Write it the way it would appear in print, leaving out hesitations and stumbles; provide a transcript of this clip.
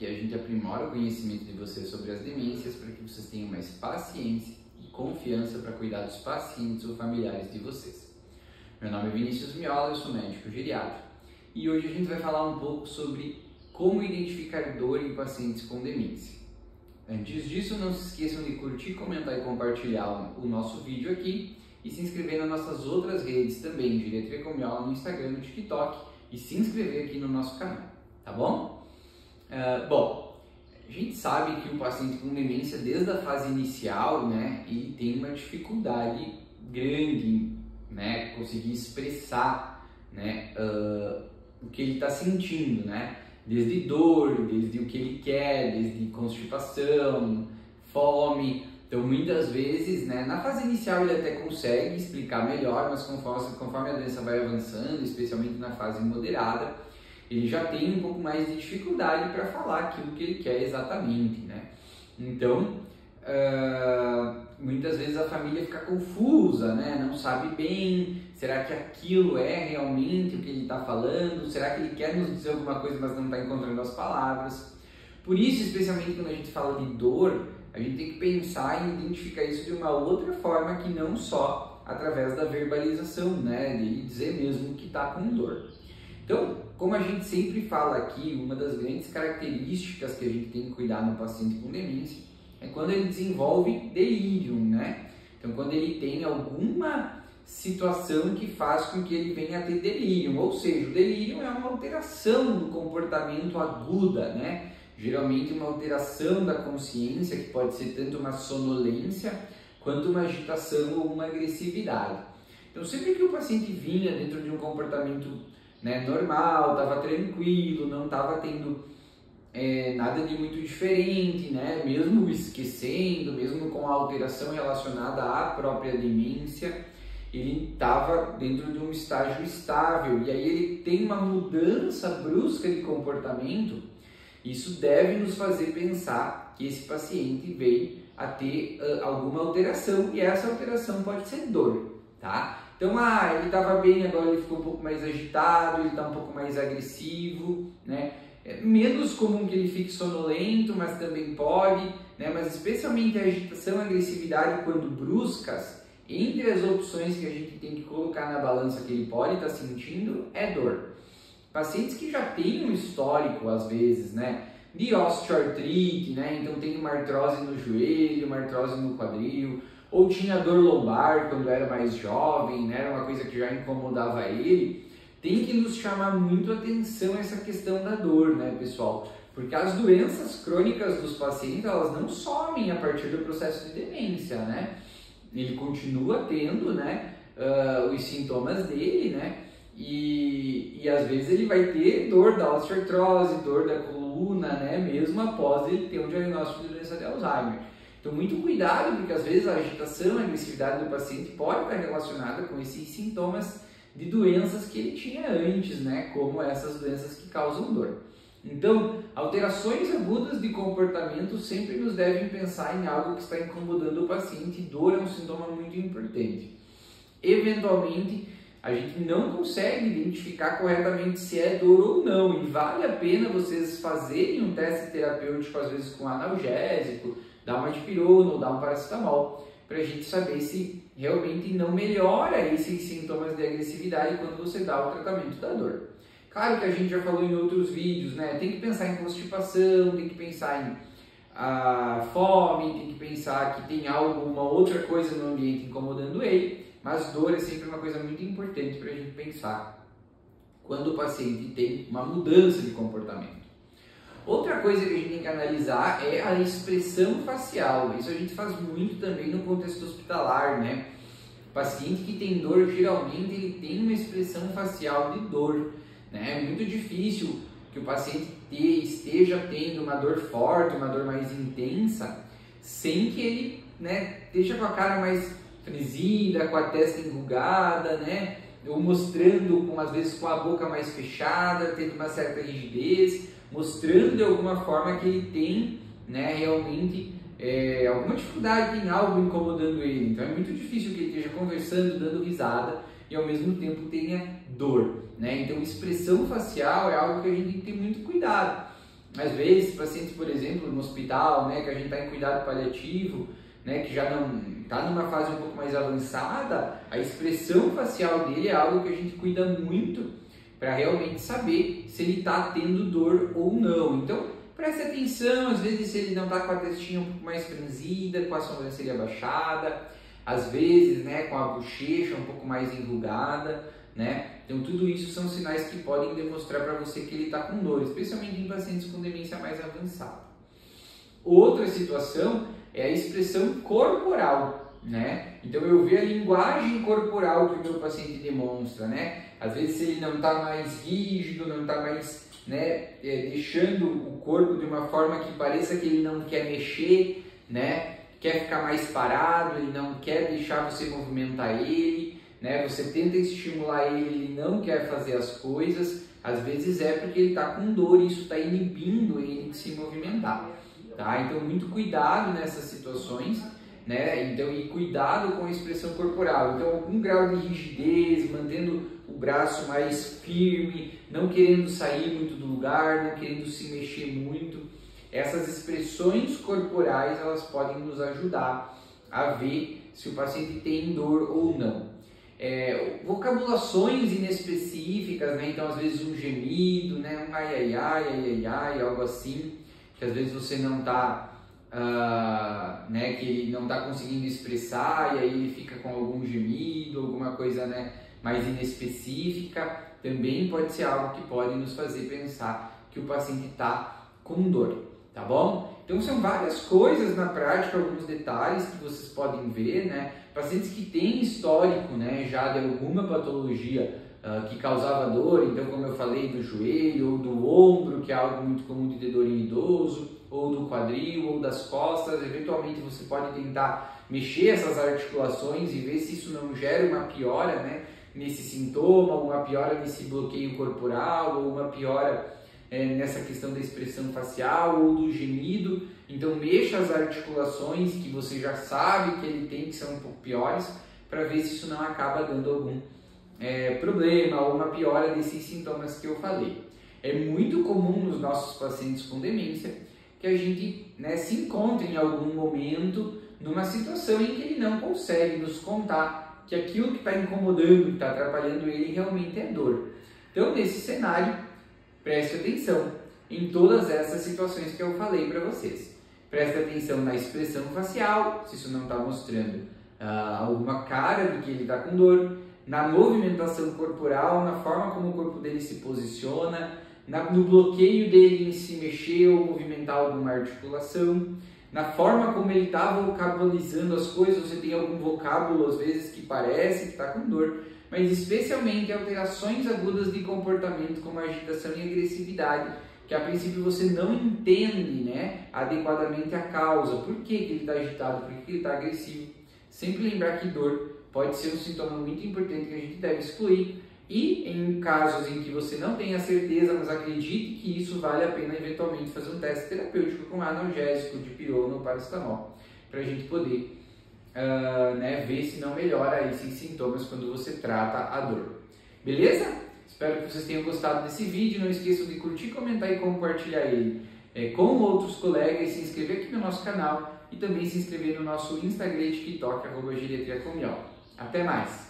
que a gente aprimora o conhecimento de vocês sobre as demências para que vocês tenham mais paciência e confiança para cuidar dos pacientes ou familiares de vocês. Meu nome é Vinícius Miola, eu sou médico geriatra e hoje a gente vai falar um pouco sobre como identificar dor em pacientes com demência. Antes disso, não se esqueçam de curtir, comentar e compartilhar o nosso vídeo aqui e se inscrever nas nossas outras redes também, Geriatria com Miola no Instagram e no TikTok, e se inscrever aqui no nosso canal, tá bom? Bom, a gente sabe que o paciente com demência, desde a fase inicial, né, ele tem uma dificuldade grande em, né, conseguir expressar, né, o que ele está sentindo, né? Desde dor, desde o que ele quer, desde constipação, fome. Então, muitas vezes, né, na fase inicial ele até consegue explicar melhor, mas conforme a doença vai avançando, especialmente na fase moderada, ele já tem um pouco mais de dificuldade para falar aquilo que ele quer exatamente, né? Então, muitas vezes a família fica confusa, né? Não sabe bem, será que aquilo é realmente o que ele está falando? Será que ele quer nos dizer alguma coisa, mas não está encontrando as palavras? Por isso, especialmente quando a gente fala de dor, a gente tem que pensar em identificar isso de uma outra forma que não só através da verbalização, né? De dizer mesmo que está com dor. Então, como a gente sempre fala aqui, uma das grandes características que a gente tem que cuidar no paciente com demência é quando ele desenvolve delírio, né? Então, quando ele tem alguma situação que faz com que ele venha a ter delírio, ou seja, o delírio é uma alteração do comportamento aguda, né? Geralmente uma alteração da consciência, que pode ser tanto uma sonolência, quanto uma agitação ou uma agressividade. Então, sempre que o paciente vinha dentro de um comportamento, né, normal, estava tranquilo, não estava tendo nada de muito diferente, né? Mesmo esquecendo, mesmo com a alteração relacionada à própria demência, ele estava dentro de um estágio estável e aí ele tem uma mudança brusca de comportamento. Isso deve nos fazer pensar que esse paciente veio a ter alguma alteração e essa alteração pode ser dor, tá? Então, ele estava bem, agora ele ficou um pouco mais agitado, ele está um pouco mais agressivo, né? É menos comum que ele fique sonolento, mas também pode, né? Mas especialmente a agitação e a agressividade, quando bruscas, entre as opções que a gente tem que colocar na balança que ele pode estar sentindo, é dor. Pacientes que já têm um histórico, às vezes, né, de osteoartrite, né? Então tem uma artrose no joelho, uma artrose no quadril, ou tinha dor lombar quando era mais jovem, né? Era uma coisa que já incomodava ele. Tem que nos chamar muito a atenção essa questão da dor, né, pessoal? Porque as doenças crônicas dos pacientes, elas não somem a partir do processo de demência, né? Ele continua tendo, né, os sintomas dele, né? E às vezes ele vai ter dor da osteoartrose, dor da coluna, né? Mesmo após ele ter um diagnóstico de doença de Alzheimer. Então, muito cuidado, porque às vezes a agitação, a agressividade do paciente pode estar relacionada com esses sintomas de doenças que ele tinha antes, né? Como essas doenças que causam dor. Então, alterações agudas de comportamento sempre nos devem pensar em algo que está incomodando o paciente. Dor é um sintoma muito importante. Eventualmente, a gente não consegue identificar corretamente se é dor ou não, e vale a pena vocês fazerem um teste terapêutico, às vezes com analgésico, dar uma dipirona ou dar um paracetamol, para a gente saber se realmente não melhora esses sintomas de agressividade quando você dá o tratamento da dor. Claro que a gente já falou em outros vídeos, né? Tem que pensar em constipação, tem que pensar em fome, tem que pensar que tem alguma outra coisa no ambiente incomodando ele, mas dor é sempre uma coisa muito importante para a gente pensar quando o paciente tem uma mudança de comportamento. Outra coisa que a gente tem que analisar é a expressão facial. Isso a gente faz muito também no contexto hospitalar, né? O paciente que tem dor, geralmente ele tem uma expressão facial de dor, né? É muito difícil que o paciente esteja tendo uma dor forte, uma dor mais intensa, sem que ele, né, esteja com a cara mais franzida, com a testa enrugada, né? Ou mostrando, às vezes, com a boca mais fechada, tendo uma certa rigidez, mostrando de alguma forma que ele tem, né, realmente alguma dificuldade, tem algo incomodando ele. Então é muito difícil que ele esteja conversando, dando risada e ao mesmo tempo tenha dor, né? Então expressão facial é algo que a gente tem que ter muito cuidado. Às vezes, pacientes, por exemplo, no hospital, né, que a gente está em cuidado paliativo, né, que já não está numa fase um pouco mais avançada, a expressão facial dele é algo que a gente cuida muito para realmente saber se ele está tendo dor ou não. Então, preste atenção, às vezes se ele não está com a testinha um pouco mais franzida, com a sobrancelha baixada, às vezes, né, com a bochecha um pouco mais enrugada, né? Então, tudo isso são sinais que podem demonstrar para você que ele está com dor, especialmente em pacientes com demência mais avançada. Outra situação é a expressão corporal, né? Então, eu vejo a linguagem corporal que o meu paciente demonstra, né? Às vezes, se ele não está mais rígido, não está mais, né, deixando o corpo de uma forma que pareça que ele não quer mexer, né? Quer ficar mais parado, ele não quer deixar você movimentar ele, né? Você tenta estimular ele, ele não quer fazer as coisas, às vezes é porque ele está com dor e isso está inibindo ele de se movimentar, tá? Então, muito cuidado nessas situações, né? Então, e cuidado com a expressão corporal. Então, algum grau de rigidez, mantendo o braço mais firme, não querendo sair muito do lugar, não querendo se mexer muito. Essas expressões corporais, elas podem nos ajudar a ver se o paciente tem dor ou não. Vocabulações inespecíficas, né? Então, às vezes um gemido, né? Um ai, ai, ai, ai, ai, ai, algo assim, que às vezes você não está, né? Que ele não está conseguindo expressar e aí ele fica com algum gemido, alguma coisa, né, mais inespecífica, também pode ser algo que pode nos fazer pensar que o paciente está com dor, tá bom? Então, são várias coisas na prática, alguns detalhes que vocês podem ver, né? Pacientes que têm histórico, né, já de alguma patologia que causava dor, então, como eu falei, do joelho ou do ombro, que é algo muito comum de ter dor em idoso, ou do quadril ou das costas, eventualmente você pode tentar mexer essas articulações e ver se isso não gera uma piora, né, nesse sintoma, uma piora nesse bloqueio corporal, ou uma piora nessa questão da expressão facial ou do gemido. Então, mexa as articulações que você já sabe que ele tem, que são um pouco piores, para ver se isso não acaba dando algum problema ou uma piora desses sintomas que eu falei. É muito comum nos nossos pacientes com demência que a gente, né, se encontre em algum momento numa situação em que ele não consegue nos contar que aquilo que está incomodando, que está atrapalhando ele, realmente é dor. Então, nesse cenário, preste atenção em todas essas situações que eu falei para vocês. Preste atenção na expressão facial, se isso não está mostrando alguma cara de que ele está com dor, na movimentação corporal, na forma como o corpo dele se posiciona, no bloqueio dele em se mexer ou movimentar alguma articulação, na forma como ele está vocabilizando as coisas. Você tem algum vocábulo às vezes que parece que está com dor, mas especialmente alterações agudas de comportamento como agitação e agressividade, que a princípio você não entende, né, adequadamente a causa, por que ele está agitado, por que ele está agressivo. Sempre lembrar que dor pode ser um sintoma muito importante que a gente deve excluir, e em casos em que você não tenha certeza, mas acredite que isso vale a pena eventualmente fazer um teste terapêutico com analgésico, dipirona ou paracetamol, para a gente poder né, ver se não melhora esses sintomas quando você trata a dor. Beleza? Espero que vocês tenham gostado desse vídeo. Não esqueçam de curtir, comentar e compartilhar ele com outros colegas, se inscrever aqui no nosso canal e também se inscrever no nosso Instagram e TikTok, @geriatriacomial. Até mais!